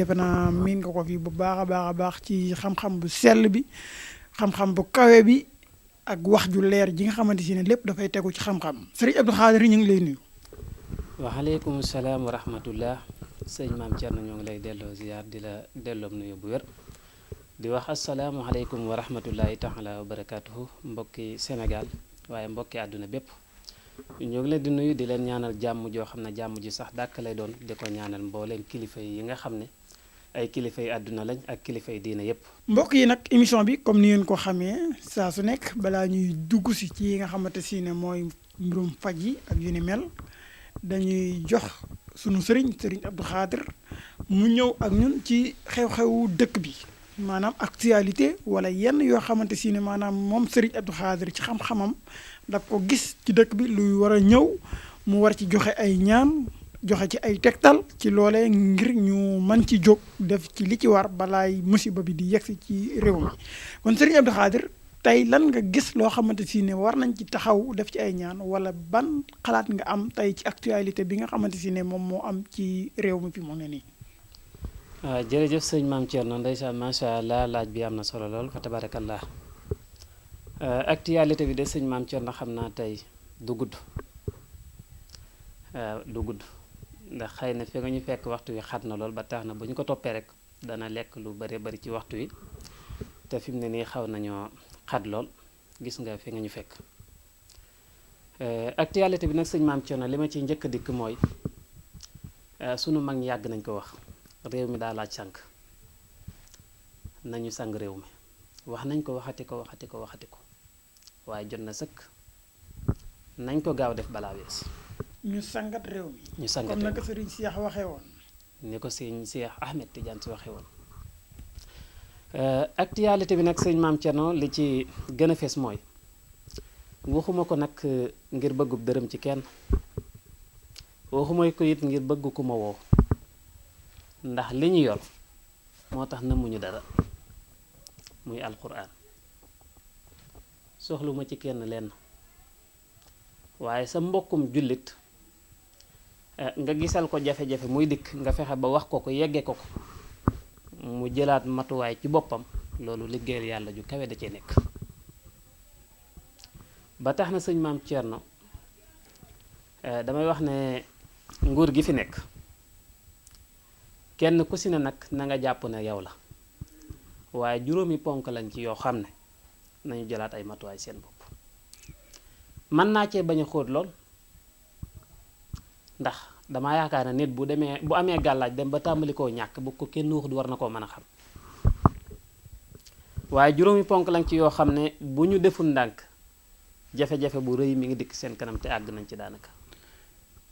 defe naa miin nga ko fi bu baax a baax a baax ci xam-xam bu sell bi xam-xam bu kawe bi ak wax ju leer ji nga xamante si ne lépp dafay tegu ci xam-xam sëriñ Abdou Khadre ñu ngi lay nuyu. waaleykum salaam wa rahmatullah sëñ maam Thierno ñoo ngi lay delloo ziar di la delloom nuyu bu wér di wax asalaamualeykum wa rahmatullahi taala wa barakatuhu mbokki Sénégal waaye mbokki àdduna bépp ñoo ngi leen di nuyu di leen ñaanal jàmm joo xam ne jàmm ji sax dàkk lay doon di ko ñaanal mbooleem kilifa yi nga xam ne ay kilifa yi àdduna lañ ak kilifa yi diina yépp mbokk yi nag émission bi comme ni ngeen ko xamee saa su nekk balaa ñuy dugg si ci yi nga xamante si ne mooy mbirum faj yi ak yu ni mel dañuy jox sunu sëriñ Abdou Khadre mu ñëw ak ñun ci xew-xewu dëkk bi maanaam actualité wala yenn yoo xamante si ne maanaam moom sëriñ Abdou Khadre ci xam-xamam daf ko gis ci dëkk bi luy war a ñëw mu war ci joxe ay ñaan joxe ci ay tegtal ci loolee ngir ñu mën ci jóg def ci li ci war balaay musiba bi di yegsi ci réew mi kon sëriñ Abdou Khadre tey lan nga gis loo xamante si ne war nañ ci taxaw def ci ay ñaan wala ban xalaat nga am tey ci actualité bi nga xamante si ne moom moo am ci réew mi fi mu ne nii. waaw jërëjëf sëñ maam Thierno ndeysaan macha allah laaj bi am na solo lool fa tabarakallah actualité bi de sëñ maam Thierno xam naa tey du gudd du gudd ndax xëy na fi nga ñu fekk waxtu wi xat na lool ba tax na bu ñu ko toppee rek dana lekk lu bari bari ci waxtu wi te fi mu ne nii xaw nañoo xat lool gis nga fi nga ñu fekk actualité bi nag sëñ maam Thierno li ma ci njëkk a dikk mooy sunu mag ñi yàgg nañ ko wax réew mi daa laaj sang nañu sang réew mi wax nañ ko waxati ko waaye jot na sëkk nañ ko gaaw def balaa wees ñu sangat réew mi. ñu sangat comme naka sëriñ Cheikh waxee woon. ni ko sëñ Cheikh Ahmed Tidiane si waxee woon actualité bi nag sëñ maam Thierno li ci gën a fees mooy waxuma ko nag ngir bëggub dërëm ci kenn waxuma ko it ngir bëgg ku ma woo ndax li ñu yor moo tax namuñu dara muy alquran soxluma ci kenn lenn waaye sa mbokkum jullit nga gisal ko jafe-jafe muy dikk nga fexe ba wax ko yegge ko mu jëlaat matuwaay ci boppam loolu liggéeyal yàlla ju kawe da cee nekk ba tax na sëñ maam Thierno damay wax ne nguur gi fi nekk kenn ku si ne nag na nga jàpp ne yow la waaye juróomi ponk lañ ci yoo xam ne nañu jëlaat ay matuwaay seen bopp mën naa cee bañ a xóot lool ndax damaa yaakaar ne nit bu amee gàllaaj dem ba tàmbali koo ñàkk bu ko kenn waxut war na koo mën a xam waaye juróomi ponk lañ ci yoo xam ne bu ñu deful ndànk jafe-jafe bu rëy mi ngi dikk seen kanam te àgg nañ ci daanaka.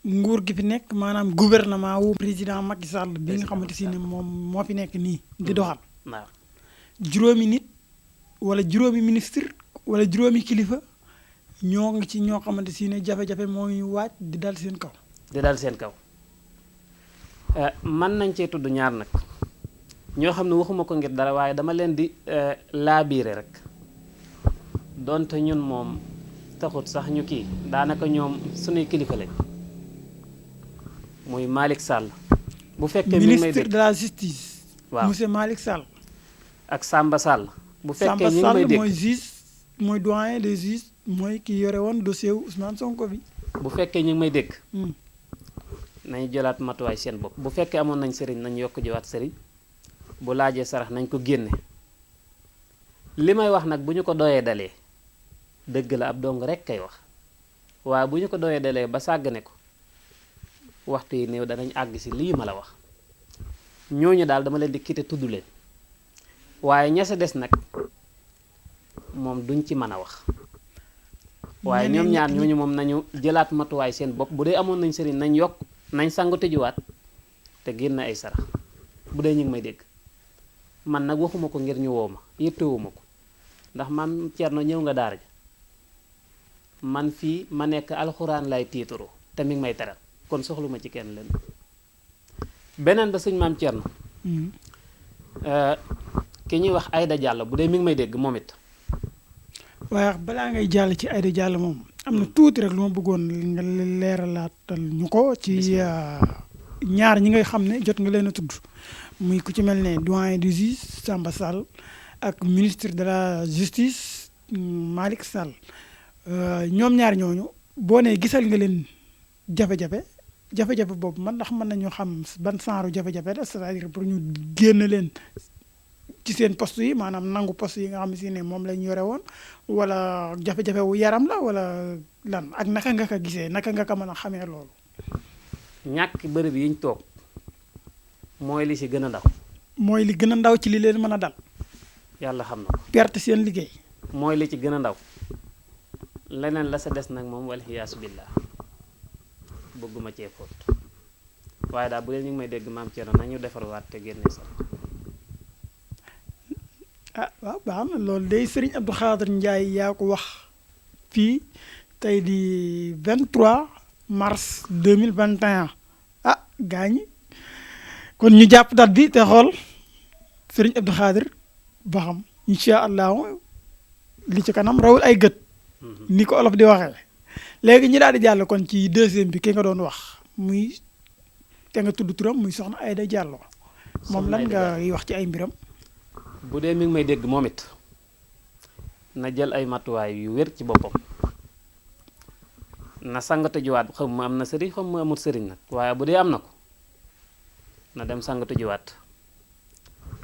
nguur gi fi nekk maanaam gouvernement wu président Macky Sall bi nga xamante si ne moom moo fi nekk nii di doxal. waaw juróomi nit wala juróomi ministre wala juróomi kilifa ñoo ngi ci ñoo xamante si ne jafe-jafe moo ngi waaj di dal seen kaw. mën nañ cee tudd ñaar nag ñoo xam ne waxuma ko ngir dara waaye dama leen di laabiire rek donte ñun moom taxut sax ñu kii daanaka ñoom sunuy kilifa lañ muy Malick Sall. bu fekkee ministre de la justice. waaw monsieur Malick Sall. ak Samba Sall. bu fekkee ñu ngi may Samba Sall dégg mooy juge mooy doyen des juges mooy ki yore woon dossier wu Ousmane Sonko bi. bu fekkee ñu ngi may dégg. nañu jëlaat matuwaay seen bopp bu fekkee amoon nañ sëriñ nañ yokk jiwaat sëriñ bu laajee sarax nañ ko génne li may wax nag bu ñu ko doyee dalee dëgg la ab dong rek kay wax waaye bu ñu ko doyee dalee ba sàggane ko waxtu yi néew danañ àgg si lii ma la wax ñooñu daal dama leen di quitté tudd leen waaye ña sa des nag moom duñ ci mën a wax waaye ñoom ñaar ñooñu moom nañu jëlaat matuwaay seen bopp bu dee amoon nañ sëriñ nañ yokk nañ sangu tëjuwaat te génn ay sarax bu dee ñu ngi may dégg man nag waxuma ko ngir ñu woo ma yëttewuma ko ndax man Thierno ñëw nga daara ja man fii ma nekk alxuraan lay tiitaroo te mi ngi may teral kon soxluma ci kenn leen beneen ba sëñ maam Thierno ki ñuy wax Aïda Diallo bu dee mi ngi may dégg moom it waaye balaa ngay jàll ci Aïda Diallo moom am na tuuti rek lu ma bëggoon nga leeralaatal ñu ko ci ñaar ñi ngay xam ne jot nga leen a tudd muy ku ci mel ne doyen du juge Samba Sall ak ministre de la justice Malick Sall ñoom ñaar ñooñu boo nee gisal nga leen jafe-jafe boobu man ndax mën nañu xam ban genre jafe-jafe la c'est-à-dire pour ñu génn leen ci seen poste yi maanaam nangu poste yi nga xam si ne moom lañ yore woon wala jafe-jafe wu yaram la wala lan ak naka nga ko gisee naka nga ko mën a xamee loolu. ñàkk bërëb yi ñu toog mooy li ci gën a ndaw. mooy li gën a ndaw ci li leen mën a dal. yàlla xam na ko. perte seen liggéey. mooy li ci gën a ndaw leneen la sa des nag moom wal xiyaasu billah bëgguma cee fóot waaye daal bu dee ñu ngi may dégg maam Thierno nañu defarwaat te génne sax. ah waaw baax na loolu day Serigne Abdou Khadre Ndiaye yaa ko wax fii tey di 23 mars 2021 ah gaañi kon ñu jàpp date bi te xool Serigne Abdou Khadre ba xam incha allahu li ci kanam rawul ay gët. ni ko olof di waxee. léegi ñi daal di jàll kon ci deuxième bi ki nga doon wax muy te nga tudd turam muy soxna Aïda Diallo. moom lan nga wax ci ay mbiram. bu dee mi ngi may dégg moom it na jël ay matuwaay yu wér ci boppam na sangatu jiwaat xam mu am na sëriñ xam mu amul sëriñ nag waaye bu dee am na ko na dem sangatu jiwaat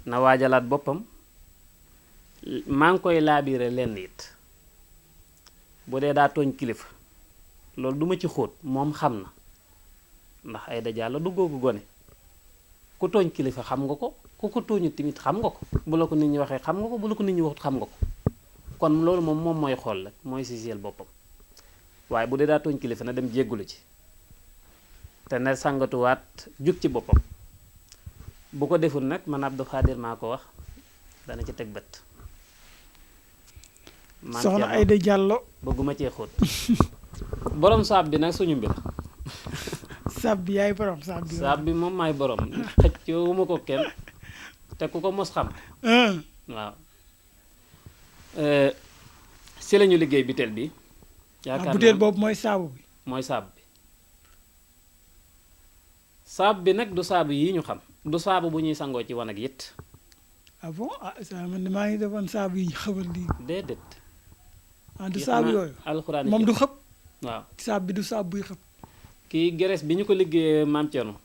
na waajalaat boppam maa ngi koy laabiire lenn it bu dee daa tooñ kilifa loolu duma ci xóot moom xam na ndax Aïda Diallo du googu gone ku tooñ kilifa xam nga ko ku ko tooñu tamit xam nga ko bu la ko nit ñi waxee xam nga ko bu la ko nit ñi waxut xam nga ko kon loolu moom mooy xool rek mooy siseel boppam waaye bu dee daa tooñ kilifa na dem jéggulu ci te ne sangatuwaat jug ci boppam bu ko deful nag man Abdou Khadre maa ko wax dana ci teg bët. soxna Aïda Diallo bëgguma cee xóot borom saab bi nag suñu mbir. saab bi yaay borom saab bi moom maay borom xëccoowuma ko kenn te ku ko mos xam. waaw si lañu liggéey biteel bi. yaakaar naa biteel boobu mooy saabu bi. mooy saab bi saab bi nag du saabu yi ñu xam du saabu bu ñuy sangoo ci wanag it. ah bon man de maa ngi defoon saabu yi ñu xamal lii. déedéet. du saabu yooyu. alxuraan moom du xëpp. waaw saab bi du saab buy xëpp. kii gerees bi ñu ko liggéeyee maam Thierno.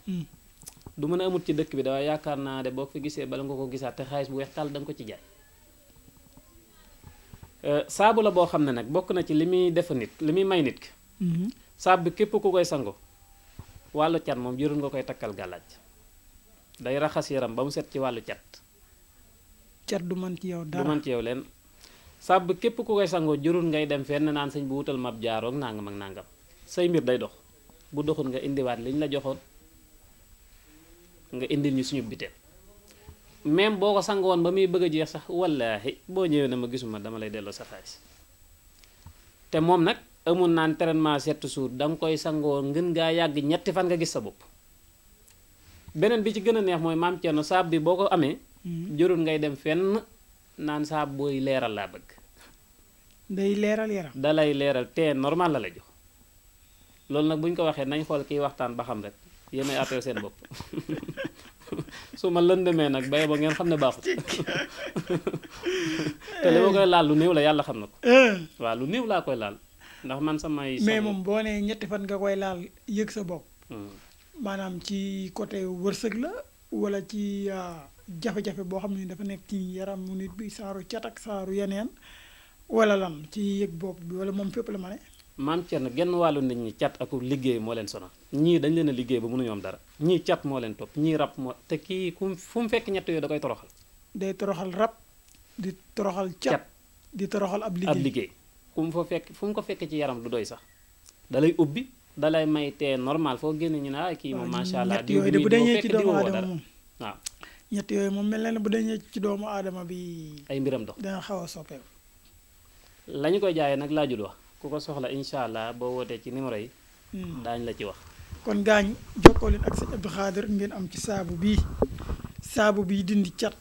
du mën a amut ci dëkk bi da waaye yaakaar naa de boo ko fi gisee bala nga ko gisaat te xaalis bu weex tàll da nga ko ci jaay. saabu la boo xam ne nag bokk na ci li muy def nit li muy may nit ki. saab bi képp ku koy sango wàllu cat moom jërul nga koy takkal gàllaaj day raxas yaram ba mu set ci wàllu cat. cat du man ci yow dara du man ci yow leen. saab bi képp ku koy sangoo jërul ngay dem fenn naan sëñ bu wutal mab jaaroog nangam ak nangam say mbir day dox bu doxul nga indiwaat liñ la joxoon nga indil ñu suñu biteel même boo ko sangoon ba muy bëgg a jeex sax wallaahi boo ñëwee ne ma gisuma dama lay delloo sa xaalis te moom nag amul naan traitement 7 jours danga koy sangoo ngën ngaa yàgg ñetti fan nga gis sa bopp. beneen bi ci gën a neex mooy maam Thierno saab bi boo ko amee jërul ngay dem fenn naan saab booy leeral laa bëgg. day leeral yaram. dalay leeral te normal la la jox loolu nag bu ñu ko waxee nañ xool kiy waxtaan ba xam rek yéenay àtteel seen bopp su ma lëndëmee nag bay ba ngeen xam ne baaxul te li ma koy laal lu néew la yàlla xam na ko. waaw lu néew laa koy laal ndax man samay. mais moom boo nee ñetti fan nga koy laal yëg sa bopp. maanaam ci côté wërsëg la wala ci jafe-jafe boo xam ne dafa nekk ci yaramu nit bi saaru cat ak saaru yeneen wala lan ci yëg bopp bi wala moom fépp la ma ne. maam Thierno genn wàllu nit ñi cat ak liggéey moo leen sonal ñii dañ leen a liggéey ba mënuñu am dara ñii cat moo leen topp ñii rab moo te kii fu mu fekk ñett yooyu da koy toroxal. day toroxal rab di toroxal cat di toroxal ab liggéey fu mu ko fekk ci yaram du doy sax da lay ubbi da lay may tee normal foo génne ñu ne ah kii moom macha allah. ñett yooyu de bu dañee ci doomu aadama moom waaw. ñett yooyu moom mel na ne bu dañee ci doomu aadama bi. ay mbiram dox dana xaw a soppeeku. la ñu koy jaayee nag laajul wax ku ko soxla incha allah boo wootee ci numéro yi. daañu la ci wax. kon gaañ jokkoo leen ak sëñ Abdou Khadre ngeen am ci saabu bii dindi cat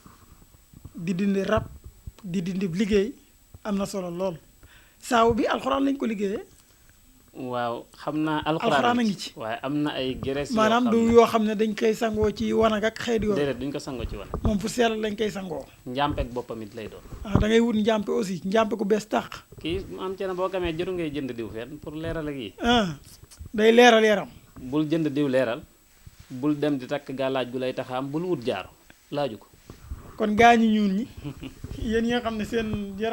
di dindi rab di dindi liggéey am na solo lool saabu bi alxuraan lañ ko liggéeyee. waaw xam naa alxuraan a ngi ci. waaye am na ay gerees maanaam du yoo xam ne dañ koy sangoo ci wanag ak xeet yooyu. déedéet duñ ko sangoo ci wan moom fu sell lañ koy sangoo. njàmpeek boppam it lay doon. da ngay wut njàmpe aussi njàmpe ku bees tàq. kii am ci na boo kamee jëru ngay jënd diw fenn pour leeral ak yi day leeral yaram. bul jënd diw leeral bul dem di takk gàllaaj gu lay taxaam bul wut jaaro laaju ko kon gaañu ñuul ñi yéen ñi nga xam ne seen yaram